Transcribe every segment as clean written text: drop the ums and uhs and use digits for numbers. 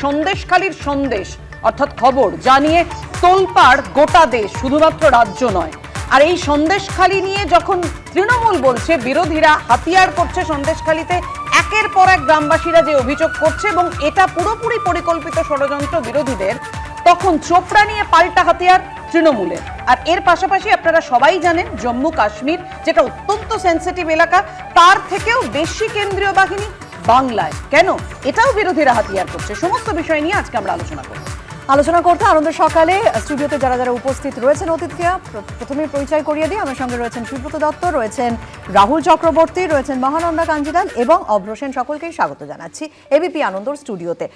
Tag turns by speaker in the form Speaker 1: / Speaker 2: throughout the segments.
Speaker 1: সন্দেশখালির সন্দেশ অর্থাৎ খবর জানিয়ে তোলপাড় গোটা দেশ, শুধুমাত্র রাজ্য নয়। আর এই সন্দেশখালি নিয়ে যখন তৃণমূল বলছে বিরোধীরা হাতিয়ার করছে সন্দেশখালিতে, একের পর এক গ্রামবাসীরা যে অভিযোগ করছে এবং এটা পুরোপুরি পরিকল্পিত ষড়যন্ত্র বিরোধীদের, তখন চোপড়া নিয়ে পাল্টা হাতিয়ার তৃণমূলের। আর এর পাশাপাশি আপনারা সবাই জানেন জম্মু কাশ্মীর, যেটা অত্যন্ত সেন্সিটিভ এলাকা, তার থেকেও বেশি কেন্দ্রীয় বাহিনী বাংলায়। কেন এটাও বিরোধীরা হাতিয়ার করছে? সমস্ত বিষয় নিয়ে আজকে আমরা আলোচনা করতে আনন্দের সকালে স্টুডিওতে যারা যারা উপস্থিত রয়েছেন অতিথিরা, প্রথমে পরিচয় করিয়ে দিই। আমার সঙ্গে রয়েছেন সুব্রত দত্ত, রয়েছেন রাহুল চক্রবর্তী, রয়েছেন মহানন্দা কাঞ্জিলাল এবং অভ্র সেন। সকলকেই স্বাগত জানাচ্ছি এবিপি আনন্দর স্টুডিওতে।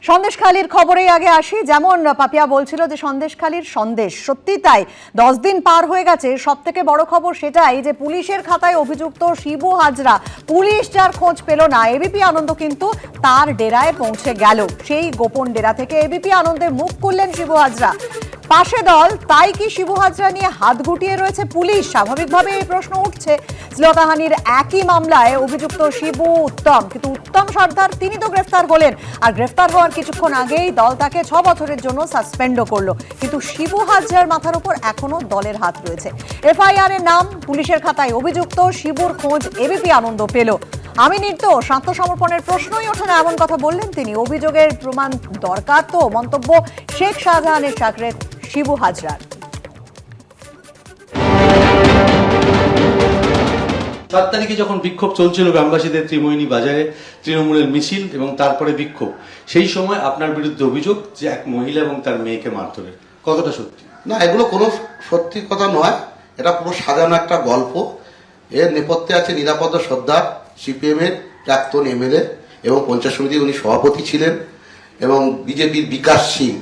Speaker 1: সন্দেশখালির খবরেই আগে আসি। যেমন পাপিয়া বলছিল যে সন্দেশখালির সন্দেশ, সত্যি তাই। 10 দিন পার হয়ে গেছে, সব থেকে বড় খবর সেটাই যে পুলিশের খাতায় অভিযুক্ত শিবু হাজরা, পুলিশ যার খোঁজ পেল না, এবিপি আনন্দ কিন্তু তার ডেরায় পৌঁছে গেল। সেই গোপন ডেরা থেকে এবিপি আনন্দে মুখ খুললেন শিবু হাজরা। পাশে দল, তাই কি শিবু হাজরা নিয়ে হাত গুটিয়ে রয়েছে পুলিশ? স্বাভাবিকভাবে এই প্রশ্ন উঠছে। শ্লীলতাহানির একই মামলায় অভিযুক্ত শিবু উত্তম, কিন্তু উত্তম সর্দার তিনি তো গ্রেফতার হলেন, আর গ্রেফতার হওয়ার কিছুক্ষণ আগেই দল তাকে 6 বছরের জন্য সাসপেন্ডও করলো। কিন্তু শিবু হাজরার মাথার উপর এখনো দলের হাত রয়েছে। এফআইআর এর নাম, পুলিশের খাতায় অভিযুক্ত শিবুর খোঁজ এবিপি আনন্দ পেল। আমি নির্দোষ, আত্মসমর্পণের প্রশ্নই ওঠে না, এমন কথা বললেন তিনি। অভিযোগের প্রমাণ দরকার তো, মন্তব্য শেখ শাহজাহানের সাকরেত শিবু হাজরার।
Speaker 2: 7 তারিখে যখন বিক্ষোভ চলছিল গ্রামবাসীদের ত্রিমোহিনী বাজারে, তৃণমূলের মিছিল এবং তারপরে বিক্ষোভ, সেই সময় আপনার বিরুদ্ধে অভিযোগ যে এক মহিলা এবং তার মেয়েকে মারধরের, কতটা সত্যি?
Speaker 3: না, এগুলো কোনো সত্যি কথা নয়, এটা পুরো সাজানো একটা গল্প। এর নেপথ্যে আছে নিরাপদ সর্দার, সিপিএম এর প্রাক্তন এমএলএ এবং পঞ্চায়েত সমিতির উনি সভাপতি ছিলেন, এবং বিজেপির বিকাশ সিং,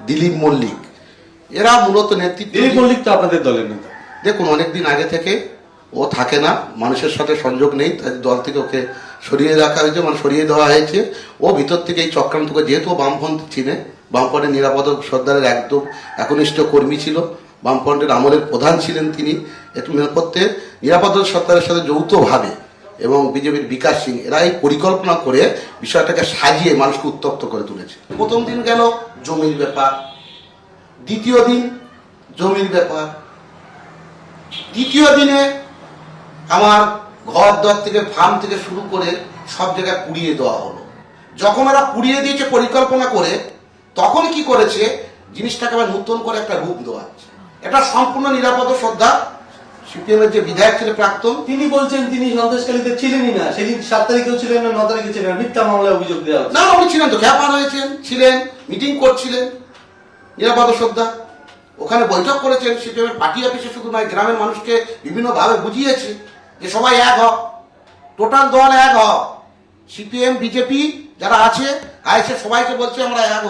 Speaker 3: দিলীপ মল্লিক, এরা মূলত নেতৃত্ব।
Speaker 2: দিলীপ মল্লিক তো আপনাদের দলের নেতা।
Speaker 3: দেখুন, অনেকদিন আগে থেকে ও থাকে না, মানুষের সাথে সংযোগ নেই, তাই দল থেকে ওকে সরিয়ে রাখা হয়েছে, মানে সরিয়ে দেওয়া হয়েছে। ও ভিতর থেকে এই চক্রান্তকে, যেহেতু বামপন্থী ছিলেন, বামপন্থের নিরাপদ সর্দারের একদম একনিষ্ঠ কর্মী ছিল, বামপন্থের আমলের প্রধান ছিলেন তিনি, একটু নেপথ্যে নিরাপদ সর্দারের সাথে যৌথভাবে এবং বিজেপির বিকাশ সিং, এরা এই পরিকল্পনা করে বিষয়টাকে সাজিয়ে মানুষকে উত্তপ্ত করে তুলেছে। প্রথম দিন গেল জমির ব্যাপার, দ্বিতীয় দিন জমির ব্যাপার, তৃতীয় দিনে আমার ঘর দর থেকে, ফার্ম থেকে শুরু করে সব জায়গায় পুড়িয়ে দেওয়া হলো। যখন এরা পুড়িয়ে দিয়েছে পরিকল্পনা করে, তখন কি করেছে, জিনিসটাকে আবার নতুন করে একটা রূপ দেওয়া হচ্ছে। এটা সম্পূর্ণ নিরাপদ শ্রদ্ধা। সিপিএম এর যে বিধায়ক ছিলেন প্রাক্তন,
Speaker 2: তিনি বলছেন তিনি সন্দেশখালীতে ছিলেনই না, সেদিন 7 তারিখেও ছিলেন না, 9 তারিখে ছিলেন না, মিথ্যা মামলায় অভিযোগ দেওয়া হচ্ছে।
Speaker 3: না, উনি ছিলেন তো, খ্যাপার হয়েছেন, ছিলেন, মিটিং করছিলেন নিরাপদ শ্রদ্ধা, ওখানে বৈঠক করেছেন। সিপিএম এর পার্টি অফিসে শুধু নয়, গ্রামের মানুষকে বিভিন্নভাবে বুঝিয়েছে যে সবাই এক হোক, টোটাল দল এক হোক, সিপিএম বিজেপি যারা আছে আইসে সবাইকে বলছে আমরা এক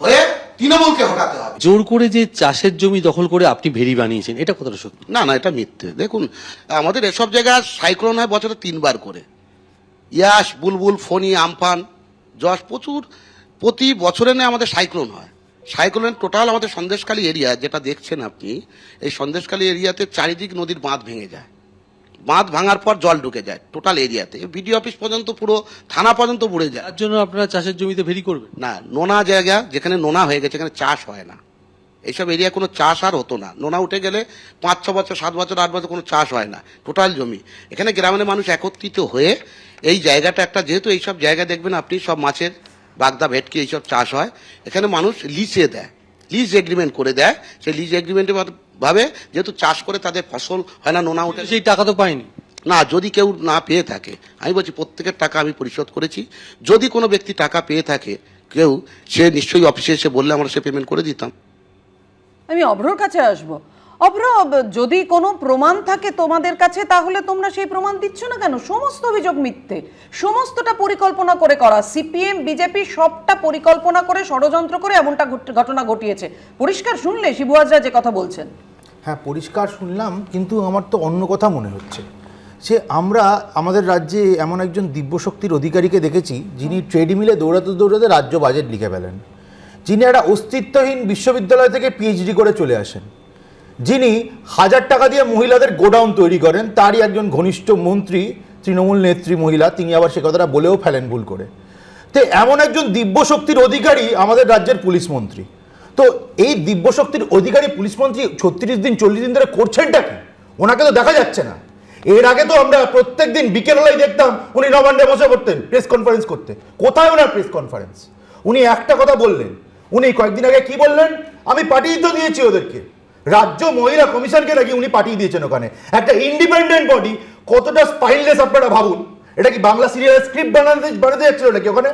Speaker 3: হয়ে তৃণমূলকে হটাতে হবে।
Speaker 2: জোর করে যে চাষের জমি দখল করে আপনি ভেরি বানিয়েছেন, এটা কতটা সত্যি?
Speaker 3: না না, এটা মিথ্যে। দেখুন, আমাদের এসব জায়গায় সাইক্লোন হয় বছরে 3 বার করে, ইয়াস, বুলবুল, ফণী, আমফান, যশ, প্রচুর প্রতি বছরে নেই আমাদের সাইক্লোন হয়। সাইক্লোনের টোটাল আমাদের সন্দেশখালী এরিয়া যেটা দেখছেন আপনি, এই সন্দেশখালী এরিয়াতে চারিদিক নদীর বাঁধ ভেঙে যায়, বাঁধ ভাঙার পর জল ঢুকে যায় টোটাল এরিয়াতে, বিডিও অফিস পর্যন্ত, পুরো থানা পর্যন্ত বুড়ে যায়।
Speaker 2: তার জন্য আপনারা চাষের জমিতে ভেরি করবেন
Speaker 3: না, নোনা জায়গা, যেখানে নোনা হয়ে গেছে এখানে চাষ হয় না, এইসব এরিয়া কোনো চাষ আর হতো না। নোনা উঠে গেলে 5-6 বছর, 7 বছর, 8 বছর কোনো চাষ হয় না, টোটাল জমি। এখানে গ্রামের মানুষ একত্রিত হয়ে এই জায়গাটা একটা, যেহেতু এইসব জায়গা দেখবেন আপনি সব মাছের বাগদা, ভেটকি এইসব চাষ হয়, এখানে মানুষ লিজে দেয়, লিজ এগ্রিমেন্ট করে দেয়। সেই লিজ এগ্রিমেন্টের ভাবে যেহেতু চাষ করে তাদের ফসল হয় না, নোনা উঠে,
Speaker 2: সেই টাকা তো পাইনি
Speaker 3: না। যদি কেউ না পেয়ে থাকে, আমি বলছি প্রত্যেকের টাকা আমি পরিশোধ করেছি। যদি কোনো ব্যক্তি টাকা পেয়ে থাকে কেউ, সে নিশ্চয়ই অফিসে এসে বললে আমরা সে পেমেন্ট করে দিতাম।
Speaker 1: আমি অভ্রর কাছে আসবো। অভ্র, যদি কোনো প্রমাণ থাকে তোমাদের কাছে, তাহলে তোমরা সেই প্রমাণ দিচ্ছ না কেন? সমস্ত অভিযোগ মিথ্যে, সমস্তটা পরিকল্পনা করে করা। সিপিএম বিজেপি সবটা পরিকল্পনা করে, ষড়যন্ত্র করে এমনটা ঘটনা ঘটিয়েছে। পরিষ্কার শুনলে শিবু হাজরা যে কথা বলছেন?
Speaker 4: হ্যাঁ, পরিষ্কার শুনলাম, কিন্তু আমার তো অন্য কথা মনে হচ্ছে। সে আমরা আমাদের রাজ্যে এমন একজন দিব্যশক্তির অধিকারীকে দেখেছি, যিনি ট্রেডমিলে দৌড়াতে দৌড়াতে রাজ্য বাজেট লিখে ফেলেন, যিনি একটা অস্তিত্বহীন বিশ্ববিদ্যালয় থেকে পিএইচডি করে চলে আসেন, যিনি 1000 টাকা দিয়ে মহিলাদের গোডাউন তৈরি করেন, তারই একজন ঘনিষ্ঠ মন্ত্রী, তৃণমূল নেত্রী মহিলা, তিনি আবার সে কথাটা বলেও ফেলেন ভুল করে। তো এমন একজন দিব্য শক্তির অধিকারী আমাদের রাজ্যের পুলিশ মন্ত্রী, তো এই দিব্য শক্তির অধিকারী পুলিশ মন্ত্রী 36 দিন 40 দিন ধরে করছেনটা কি? ওনাকে তো দেখা যাচ্ছে না। এর আগে তো আমরা প্রত্যেকদিন বিকেলবেলায় দেখতাম উনি নবান্নে বসে পড়তেন প্রেস কনফারেন্স করতে। কোথায় ওনার প্রেস কনফারেন্স? উনি একটা কথা বললেন, উনি কয়েকদিন আগে কি বললেন, আমি পাঠিয়ে তো দিয়েছি ওদেরকে, রাজ্য মহিলা কমিশনকে নাকি উনি পাঠিয়ে দিয়েছেন ওখানে। একটা ইন্ডিপেন্ডেন্ট বডি কতটা স্পাইনলেস আপনারা ভাবুন। এটা কি বাংলা সিরিয়ালের স্ক্রিপ্ট বানাতে যাচ্ছিল নাকি ওখানে?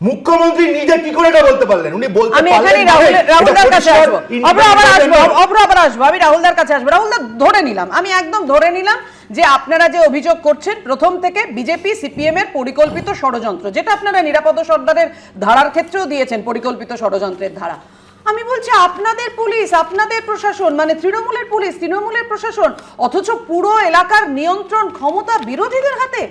Speaker 4: মুখ্যমন্ত্রী নিজে কি করে এটা বলতে পারলেন? উনি বলতে
Speaker 1: আমি
Speaker 4: পারলেন
Speaker 1: এখানে রাহুলদার কাছে আসবো, আবার আসবো, আমি রাহুলদার কাছে আসবো। রাহুলদার ধরে নিলাম, আমি একদম ধরে নিলাম যে আপনারা যে অভিযোগ করছেন প্রথম থেকে বিজেপি সিপিএম এর পরিকল্পিত ষড়যন্ত্র, যেটা আপনারা নিরাপদ সর্দারের ধারার ক্ষেত্রেও দিয়েছেন পরিকল্পিত ষড়যন্ত্রের ধারা। আমি বলছি আপনাদের পুলিশ, আপনাদের প্রশাসন, মানে তৃণমূলের পুলিশ, তৃণমূলের প্রশাসন, অথচ পুরো এলাকার নিয়ন্ত্রণ ক্ষমতা বিরোধীদের হাতে।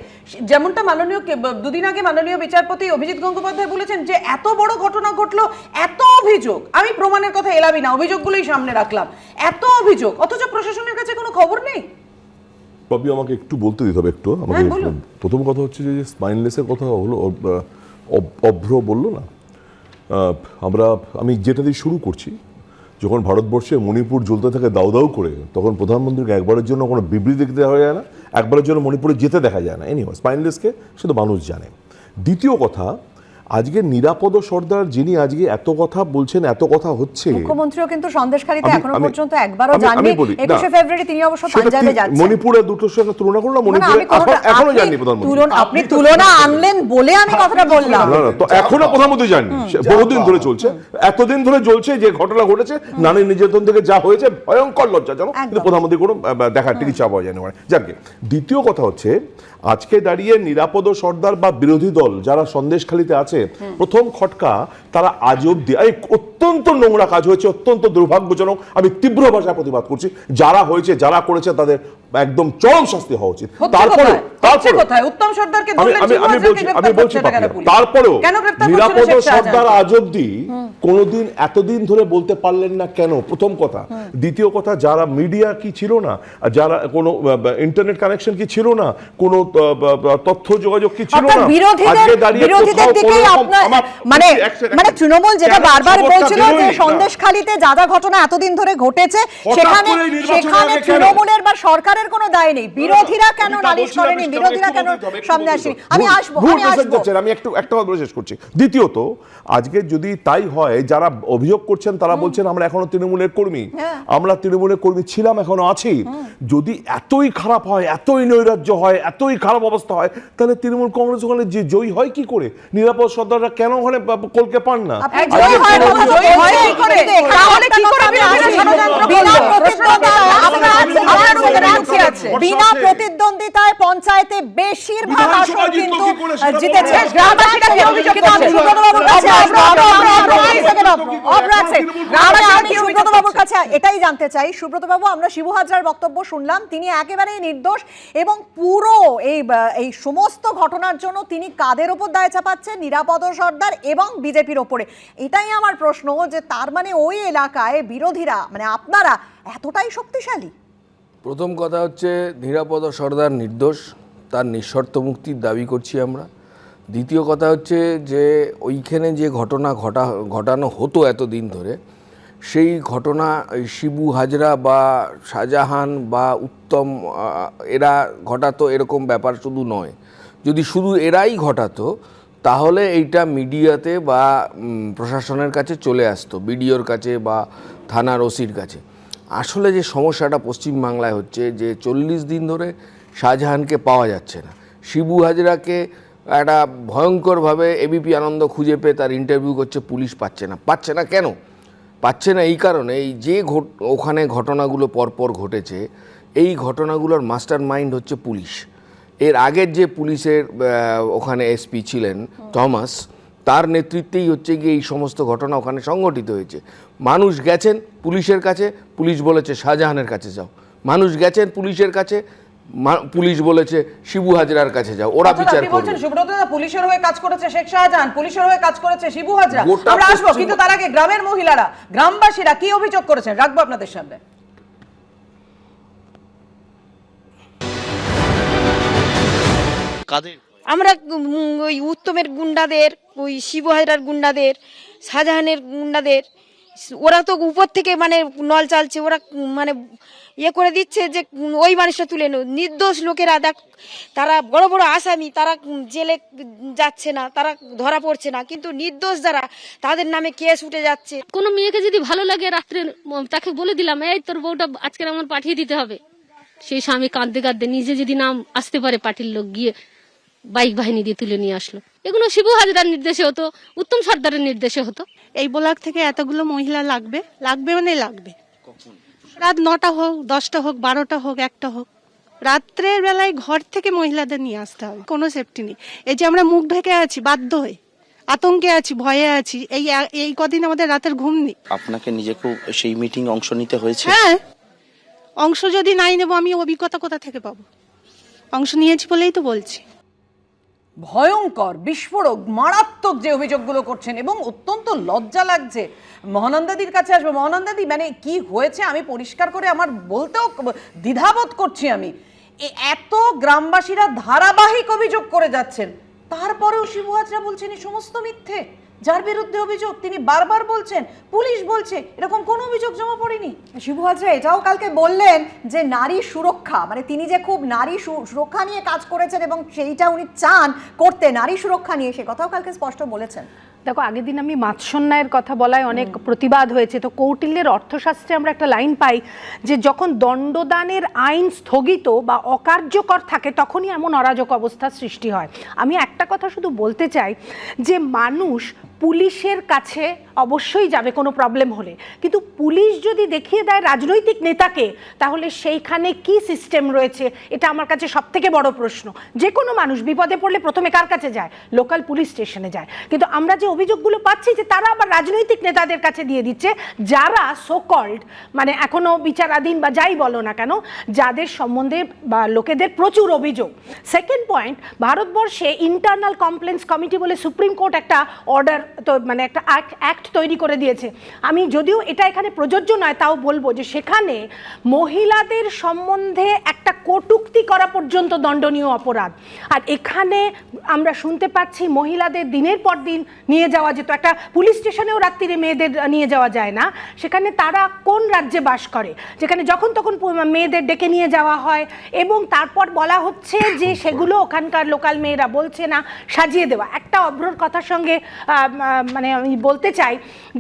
Speaker 1: যেমনটা মাননীয় দুদিন আগে মাননীয় বিচারপতি অভিজিৎ গঙ্গোপাধ্যায় বলেছেন যে এত বড় ঘটনা ঘটলো, এত অভিযোগ, আমি প্রমাণের কথা এলাবি না, অভিযোগগুলোই সামনে রাখলাম, এত অভিযোগ, অথচ প্রশাসনের কাছে কোনো খবর নেই।
Speaker 5: বাবি আমাকে একটু বলতে দিতে হবে একটু আমাকে। প্রথম কথা হচ্ছে যে স্পাইনলেসের কথা হলো, অভ্র বললো না, আমি যেটা দিয়ে শুরু করছি, যখন ভারতবর্ষে মণিপুর জ্বলতে থাকে দাউ দাউ করে, তখন প্রধানমন্ত্রীকে একবারের জন্য কোনো বিবৃতি দেখতে দেওয়া যায় না, একবারের জন্য মণিপুরে যেতে দেখা যায় না। এনিওয়ে স্পাইনলেসকে সে তো মানুষ জানে। দ্বিতীয় কথা, আজকে নিরাপদ সর্দার যিনি আজকে এত কথা বলছেন, এত কথা হচ্ছে,
Speaker 6: মুখ্যমন্ত্রীও কিন্তু সন্দেশখালীতে এখনো পর্যন্ত একবারও যাননি। 21শে ফেব্রুয়ারি তিনি অবশ্য পাঞ্জাবে যাচ্ছেন।
Speaker 5: মনিপুরের দুটোর সঙ্গে তুলনা করলাম, মনিপুরে এখনো যাননি প্রধানমন্ত্রী।
Speaker 6: আপনি তুলনা আনলেন বলে আমি কথাটা বললাম।
Speaker 5: না তো এখনো প্রধানমন্ত্রী যাননি, বহুদিন ধরে চলছে, এতদিন ধরে চলছে যে ঘটনা ঘটেছে, নারী নির্যাতন থেকে যা হয়েছে ভয়ঙ্কর লজ্জাজনক, কিন্তু প্রধানমন্ত্রী কোনো দেখার টিকিট পাওয়া যায়নি। যাকে দ্বিতীয় কথা হচ্ছে, আজকে দাঁড়িয়ে নিরাপদ সর্দার বা বিরোধী দল যারা সন্দেশখালীতে আছে, প্রথম খটকা তারা আজ অব্দি, অত্যন্ত নোংরা কাজ হয়েছে, অত্যন্ত দুর্ভাগ্যজনক, আমি তীব্র ভাষায় প্রতিবাদ করছি। যারা হয়েছে, যারা করেছে, তাদের একদম চরম শাস্তি হওয়া উচিত। তারপরেও নিরাপদ সর্দার আজ অব্দি কোনোদিন এতদিন ধরে বলতে পারলেন না কেন? প্রথম কথা। দ্বিতীয় কথা, যারা মিডিয়া কি ছিল না, যারা কোনো ইন্টারনেট কানেকশন কি ছিল না, কোনো তথ্য যোগাযোগ কি ছিল না, আজকে দাঁড়িয়ে
Speaker 6: মানে তৃণমূল যেটা বারবার বলছিল যে সন্দেশখালীতে যা যা ঘটনা এতদিন ধরে ঘটেছে, সেখানে তৃণমূলের বা সরকারের কোনো দায় নেই। বিরোধীরা কেন নালিশ করেনি, বিরোধীরা কেন সামনে আসেনি? আমি আসবো।
Speaker 5: আমি একটু একটা কথা বলে শেষ করছি। দ্বিতীয়ত, আজকে যদি তাই হয়, যারা অভিযোগ করছেন তারা বলছেন আমরা এখনো তৃণমূলের কর্মী, আমরা তৃণমূলের কর্মী ছিলাম, এখনো আছি। যদি এতই খারাপ হয়, এতই নৈরাজ্য হয়, এতই খারাপ অবস্থা হয়, তাহলে তৃণমূল কংগ্রেস ওখানে যে জয়ী হয় কি করে? নিরাপদ সর্দাররা কেন ওখানে কলকে পান না?
Speaker 6: বিনা প্রতিদ্বন্দ্বিতায় পঞ্চায়েতে বেশিরভাগ আসন কিন্তু জিতেছে। সুব্রতবাবুর কাছে এটাই জানতে চাই। সুব্রতবাবু, আমরা শিবু হাজরার বক্তব্য শুনলাম, তিনি একেবারেই নির্দোষ এবং পুরো এই সমস্ত ঘটনার জন্য তিনি কাদের ওপর দায় চাপাচ্ছেন? নিরাপদ সর্দার এবং বিজেপির ওপরে। এটাই আমার প্রশ্ন, যে তার মানে ওই এলাকায় বিরোধীরা, মানে আপনারা এতটাই শক্তিশালী?
Speaker 7: প্রথম কথা হচ্ছে, নিরাপদ সর্দার নির্দোষ, তার নিঃশর্ত মুক্তির দাবি করছি আমরা। দ্বিতীয় কথা হচ্ছে যে ওইখানে যে ঘটানো হতো এতদিন ধরে, সেই ঘটনা শিবু হাজরা বা শাহজাহান বা উত্তম এরা ঘটাতো, এরকম ব্যাপার শুধু নয়। যদি শুধু এরাই ঘটাতো তাহলে এইটা মিডিয়াতে বা প্রশাসনের কাছে চলে আসতো, বিডিওর কাছে বা থানার ওসির কাছে। আসলে যে সমস্যাটা পশ্চিমবাংলায় হচ্ছে, যে 40 দিন ধরে শাহজাহানকে পাওয়া যাচ্ছে না, শিবু হাজরাকে একটা ভয়ঙ্করভাবে এবিপি আনন্দ খুঁজে পেয়ে তার ইন্টারভিউ করছে, পুলিশ পাচ্ছে না। কেন পাচ্ছে না? এই কারণে, এই যে ওখানে ঘটনাগুলো পরপর ঘটেছে, এই ঘটনাগুলোর মাস্টার মাইন্ড হচ্ছে পুলিশ। এর আগের যে পুলিশের ওখানে এসপি ছিলেন থমাস, তার নেতৃত্বেই হচ্ছে গিয়ে এই সমস্ত ঘটনা ওখানে সংগঠিত হয়েছে। মানুষ গেছেন পুলিশের কাছে, পুলিশ বলেছে শাহজাহানের কাছে যাও। মানুষ গেছেন পুলিশের কাছে, পুলিশ বলেছে শিবু হাজরার কাছে যাও, ওরা বিচার করবে।
Speaker 1: সুব্রতদা, পুলিশের হয়ে কাজ করেছে শেখ শাহজাহান, পুলিশের হয়ে কাজ করেছে শিবু হাজরা। আমরা আসবো, কিন্তু তার আগে গ্রামের মহিলারা, গ্রামবাসীরা কি অভিযোগ করেছেন রাখবো আপনাদের সামনে।
Speaker 8: আমরা ওই উত্তমের গুন্ডাদের, ওই শিবু হাজরার গুন্ডাদের, শাহজাহানের গুন্ডাদের, ওরা তো উপর থেকে মানে নল চালছে, ওরা মানে ইয়ে করে দিচ্ছে যে ওই মানুষটা তুলে নেই। নির্দোষ লোকেরা দেখ, তারা বড় বড় আসামি, তারা জেলে যাচ্ছে না, তারা ধরা পড়ছে না, কিন্তু নির্দোষ যারা তাদের নামে কেস উঠে যাচ্ছে।
Speaker 9: কোনো মেয়েকে যদি ভালো লাগে রাত্রে তাকে বলে দিলাম, এই তোর বউটা আজকের আমার পাঠিয়ে দিতে হবে, সেই স্বামী কাঁদতে কাঁদতে নিজে যদি নাম আসতে পারে, পার্টির লোক গিয়ে বাইক বাহিনী দিয়ে তুলে নিয়ে আসলো। এগুলো শিবু হাজরার নির্দেশে হতো, উত্তম সর্দারের নির্দেশে হতো।
Speaker 10: এই ব্লক থেকে এতগুলো মহিলা লাগবে মানে লাগবে, রাত 9টা হোক, 10টা হোক, 12টা হোক, 1টা হোক, রাত্রের বেলায় ঘর থেকে মহিলাদের নিয়ে আসতে হবে। কোনো সেফটি নেই। এই যে আমরা মুখ ঢেকে আছি, বাধ্য হয়ে আতঙ্কে আছি, ভয়ে আছি, এই কদিন আমাদের রাতের ঘুম নেই।
Speaker 11: আপনাকে নিজেকেও সেই মিটিং অংশ নিতে হয়েছে?
Speaker 10: হ্যাঁ, অংশ যদি নাই নেব, আমি অভিজ্ঞতা কোথা থেকে পাবো? অংশ নিয়েছি বলেই তো বলছি।
Speaker 1: ভয়ঙ্কর, বিস্ফোরক, মারাত্মক যে অভিযোগগুলো করছেন, এবং অত্যন্ত লজ্জা লাগছে। মহানন্দাদির কাছে আসবো। মহানন্দাদি, মানে কি হয়েছে আমি পরিষ্কার করে আমার বলতেও দ্বিধাবোধ করছি আমি। এত গ্রামবাসীরা ধারাবাহিক অভিযোগ করে যাচ্ছেন, তারপরেও শিবু হাজরা বলছেন এই সমস্ত মিথ্যে। যার বিরুদ্ধে অভিযোগ তিনি বারবার বলছেন, পুলিশ বলছে এরকম কোনো অভিযোগ জমা পড়েনি।
Speaker 6: শিবু হাজরা এটাও কালকে বললেন যে নারী সুরক্ষা, মানে তিনি যে খুব নারী সুরক্ষা নিয়ে কাজ করেছেন এবং সেইটা উনি চান করতে, নারী সুরক্ষা নিয়ে, সে কথাও কালকে স্পষ্ট বলেছেন।
Speaker 12: দেখো, আগের দিন আমি মাৎসন্যায়ের কথা বলায় অনেক প্রতিবাদ হয়েছে। তো কৌটিল্যের অর্থশাস্ত্রে আমরা একটা লাইন পাই যে যখন দণ্ডদানের আইন স্থগিত বা অকার্যকর থাকে তখনই এমন অরাজক অবস্থার সৃষ্টি হয়। আমি একটা কথা শুধু বলতে চাই যে মানুষ পুলিশের কাছে অবশ্যই যাবে কোনো প্রবলেম হলে, কিন্তু পুলিশ যদি দেখিয়ে দেয় রাজনৈতিক নেতাকে, তাহলে সেইখানে কি সিস্টেম রয়েছে, এটা আমার কাছে সব থেকে বড় প্রশ্ন। যে কোনো মানুষ বিপদে পড়লে প্রথমে কার কাছে যায়? লোকাল পুলিশ স্টেশনে যায়। কিন্তু আমরা যে অভিযোগগুলো পাচ্ছি যে তারা আবার রাজনৈতিক নেতাদের কাছে দিয়ে দিচ্ছে, যারা সো কল্ড মানে এখনো বিচারাধীন বা যাই বলো না কেন, যাদের সম্বন্ধে বা লোকেদের প্রচুর অভিযোগ। সেকেন্ড পয়েন্ট, ভারতবর্ষে ইন্টারনাল কমপ্লেন্স কমিটি বলে সুপ্রিম কোর্ট একটা অর্ডার, তো মানে একটা অ্যাক্ট তৈরি করে দিয়েছে। আমি যদিও এটা এখানে প্রযোজ্য নয়, তাও বলবো যে সেখানে মহিলাদের সম্বন্ধে একটা কটূক্তি করা পর্যন্ত দণ্ডনীয় অপরাধ। আর এখানে আমরা শুনতে পাচ্ছি মহিলাদের দিনের পর দিন নিয়ে যাওয়া যেত, একটা পুলিশ স্টেশনেও রাত্রিরে মেয়েদের নিয়ে যাওয়া যায় না। সেখানে তারা কোন রাজ্যে বাস করে যেখানে যখন তখন মেয়েদের ডেকে নিয়ে যাওয়া হয়, এবং তারপর বলা হচ্ছে যে সেগুলো ওখানকার লোকাল মেয়েরা বলছে না, সাজিয়ে দেওয়া। একটা অভ্রর কথার সঙ্গে মানে আমি বলতে চাই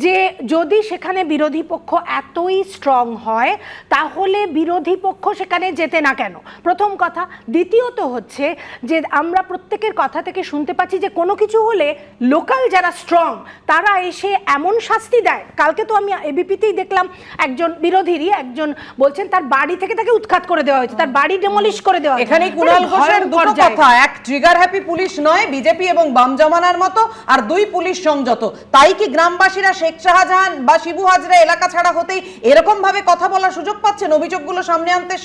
Speaker 12: যে যদি সেখানে বিরোধী পক্ষ এতই স্ট্রং হয়, তাহলে বিরোধী পক্ষ সেখানে যেতে না কেন? প্রথম কথা। দ্বিতীয়ত হচ্ছে যে আমরা প্রত্যেকের কথা থেকে শুনতে পাচ্ছি যে কোনো কিছু হলে লোকাল যারা স্ট্রং তারা এসে এমন শাস্তি দেয়। কালকে তো আমি এবিপিতেই দেখলাম একজন বিরোধীরই একজন বলছেন তার বাড়ি থেকে তাকে উৎখাত করে দেওয়া হয়েছে, তার বাড়ি ডেমলিশ করে দেওয়া হয়েছে।
Speaker 1: এখানে কুণাল ঘোষের দুটো কথা, এক ট্রিগার হ্যাপি পুলিশ নয় বিজেপি এবং বাম জমানার মতো, আর দুই পুলিশ সংযত। তাই কি গ্রামবাসীরা শেখ শাহজাহান বা শিবু হাজরা এলাকা ছাড়া হতেই এরকম ভাবে কথা বলার সুযোগ পাচ্ছেন, অভিযোগগুলো সামনে আনতে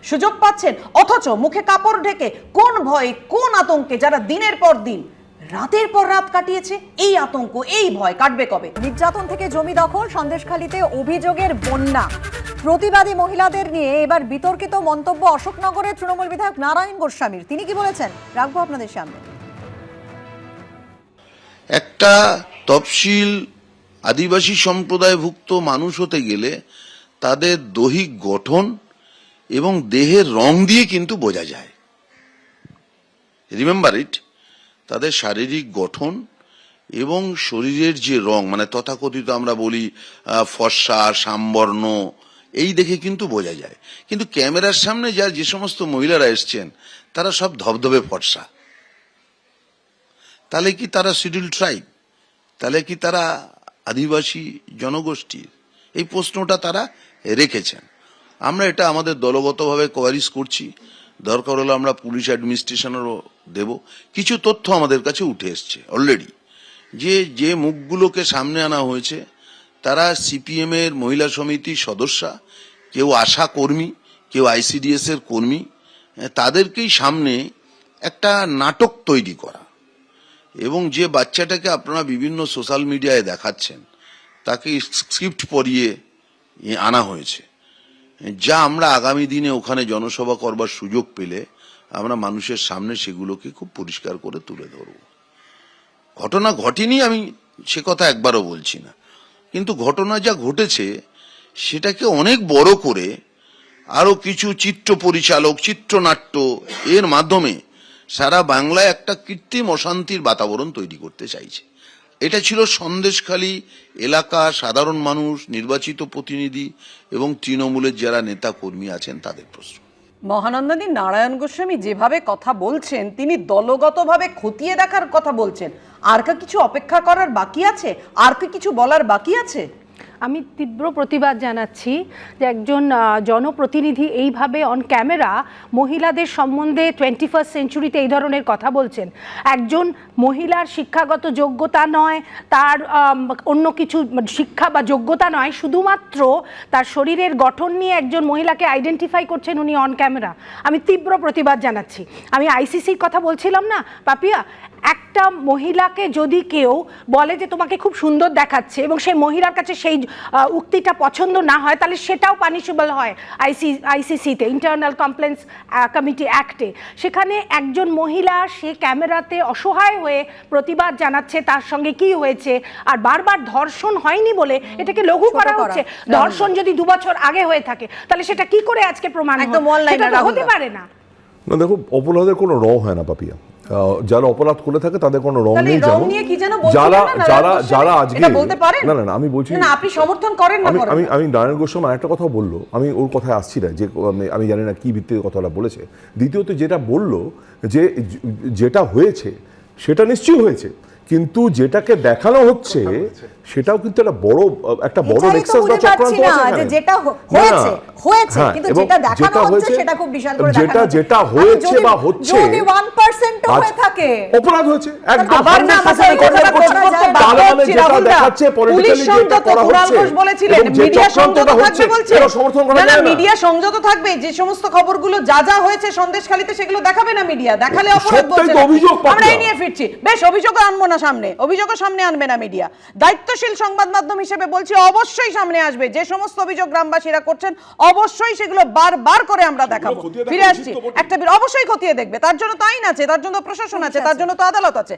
Speaker 1: সুযোগ পাচ্ছেন, অথচ মুখে কাপড় ঢেকে কোন ভয়ে কোন আতঙ্কে যারা দিনের পর দিন রাতের পর রাত কাটিয়েছে, এই আতঙ্ক এই ভয় কাটবে কবে?
Speaker 6: নির্যাতন থেকে জমি দখল, সন্দেশখালীতে অভিযোগের বন্যা, প্রতিবাদী মহিলাদের নিয়ে এবার বিতর্কিত মন্তব্য অশোকনগরের তৃণমূল বিধায়ক নারায়ণ গোস্বামীর। তিনি কি বলেছেন রাখবো আপনাদের সামনে।
Speaker 13: একটা তফসিল আদিবাসী সম্প্রদায়ভুক্ত মানুষ হতে গেলে তাদের দৈহিক গঠন এবং দেহের রং দিয়ে কিন্তু বোঝা যায়। রিমেম্বার ইট, তাদের শারীরিক গঠন এবং শরীরের যে রং, মানে তথাকথিত আমরা বলি ফর্সা, শ্যামবর্ণ, এই দেখে কিন্তু বোঝা যায়। কিন্তু ক্যামেরার সামনে যে সমস্ত মহিলারা এসছেন তারা সব ধবধবে ফর্সা। তাহলে কি তারা শিডিউল ট্রাইব? তাহলে কি তারা আদিবাসী জনগোষ্ঠীর? এই প্রশ্নটা তারা রেখেছেন। আমরা এটা আমাদের দলগতভাবে কোয়ারিজ করছি, দরকার হলে আমরা পুলিশ অ্যাডমিনিস্ট্রেশনেরও দেব। কিছু তথ্য আমাদের কাছে উঠে এসছে অলরেডি, যে মুখগুলোকে সামনে আনা হয়েছে তারা সিপিএম এর মহিলা সমিতির সদস্যা, কেউ আশা কর্মী, কেউ আইসিডিএস এর কর্মী। তাদেরকেই সামনে একটা নাটক তৈরি করা, এবং যে বাচ্চাটাকে আপনারা বিভিন্ন সোশ্যাল মিডিয়ায় দেখাচ্ছেন তাকে স্ক্রিপ্ট পড়িয়ে আনা হয়েছে, যা আমরা আগামী দিনে ওখানে জনসভা করবার সুযোগ পেলে আমরা মানুষের সামনে সেগুলোকে খুব পরিষ্কার করে তুলে ধরব। ঘটনা ঘটেনি আমি সে কথা একবারও বলছি না, কিন্তু ঘটনা যা ঘটেছে সেটাকে অনেক বড় করে আরো কিছু চিত্র পরিচালক, চিত্রনাট্য এর মাধ্যমে সারা বাংলায় একটা কৃত্রিম অশান্তির বাতাবরণ তৈরি করতে চাইছে। এটা ছিল সন্দেশখালী এলাকা, সাধারণ মানুষ, নির্বাচিত প্রতিনিধি এবং তৃণমূলের যারা নেতা কর্মী আছেন তাদের প্রশ্ন।
Speaker 1: মহানন্দানী, নারায়ণ গোস্বামী যেভাবে কথা বলছেন, তিনি দলগতভাবে খতিয়ে দেখার কথা বলছেন। আর কি কিছু অপেক্ষা করার বাকি আছে? আর কি কিছু বলার বাকি আছে?
Speaker 12: আমি তীব্র প্রতিবাদ জানাচ্ছি যে একজন জনপ্রতিনিধি এইভাবে অন ক্যামেরা মহিলাদের সম্বন্ধে 21st সেঞ্চুরিতে এই ধরনের কথা বলছেন। একজন মহিলার শিক্ষাগত যোগ্যতা নয়, তার অন্য কিছু শিক্ষা বা যোগ্যতা নয়, শুধুমাত্র তার শরীরের গঠন নিয়ে একজন মহিলাকে আইডেন্টিফাই করছেন উনি অন ক্যামেরা। আমি তীব্র প্রতিবাদ জানাচ্ছি। আমি আইসিসির কথা বলছিলাম না পাপিয়া, একটা মহিলাকে যদি কেউ বলে যে তোমাকে খুব সুন্দর দেখাচ্ছে এবং সেই মহিলার কাছে সেই উক্তিটা পছন্দ না হয়, তাহলে সেটাও পানিশেবল হয় আইসিসিতে, ইন্টারনাল কমপ্লেন্স কমিটি অ্যাক্টে। সেখানে একজন মহিলা সে ক্যামেরাতে অসহায় হয়ে প্রতিবাদ জানাচ্ছে তার সঙ্গে কি হয়েছে, আর বারবার ধর্ষণ হয়নি বলে এটাকে লঘু করা হচ্ছে। ধর্ষণ যদি 2 বছর আগে হয়ে থাকে তাহলে সেটা কি করে আজকে প্রমাণ হতে পারে না?
Speaker 5: না দেখো, অপরাধের কোনো রং হয় না পাপিয়া। যারা অপরাধ করে থাকে তাদের কোনো রং নেই। যারা আজকে না আমি বলছি
Speaker 1: আপনি সমর্থন করেন না।
Speaker 5: আমি নারায়ণ গোস্বামী একটা কথা বললো, আমি ওর কথায় আসছি না, যে আমি জানি না কি ভিত্তিতে কথাটা বলেছে। দ্বিতীয়ত যেটা বললো যে যেটা হয়েছে সেটা নিশ্চয়ই হয়েছে, কিন্তু যেটাকে দেখানো হচ্ছে সেটাও কিন্তু একটা বড় নেক্সাস বা চক্রান্ত আছে।
Speaker 6: যেটা হয়েছে হয়েছে, কিন্তু যেটা দেখানো হচ্ছে সেটা খুব বিশাল করে দেখানো হচ্ছে।
Speaker 5: যেটা হয়েছে বা হচ্ছে
Speaker 6: যদি 1% হয়ে থাকে
Speaker 5: অপরাধ হয়েছে, একদম
Speaker 1: আবার না আমাদের কথা করতে বাধ্য হচ্ছি। রাহুল দা, পুলিশ সংযত কুণাল ঘোষ বলেছিলেন, মিডিয়া সংযত থাকবে বলছে। না মিডিয়া সংযত থাকবে, যে সমস্ত খবরগুলো যা যা হয়েছে সন্দেশখালীতে সেগুলো দেখাবে না মিডিয়া, দেখালে অপরাধ বলছে। আমরা এই নিয়ে ফিরছি, বেশ অভিযোগও আনবো না সামনে, অভিযোগও সামনে আনবে না মিডিয়া। দায়িত্বশীল সংবাদ মাধ্যম হিসেবে বলছি, অবশ্যই সামনে আসবে। যে সমস্ত অভিযোগ গ্রামবাসীরা করছেন অবশ্যই সেগুলো বারবার করে আমরা দেখাবো। ফিরে আসছি, একটা অবশ্যই খতিয়ে দেখবে, তার জন্য তো আইন আছে, তার জন্য প্রশাসন আছে, তার জন্য তো আদালত আছে।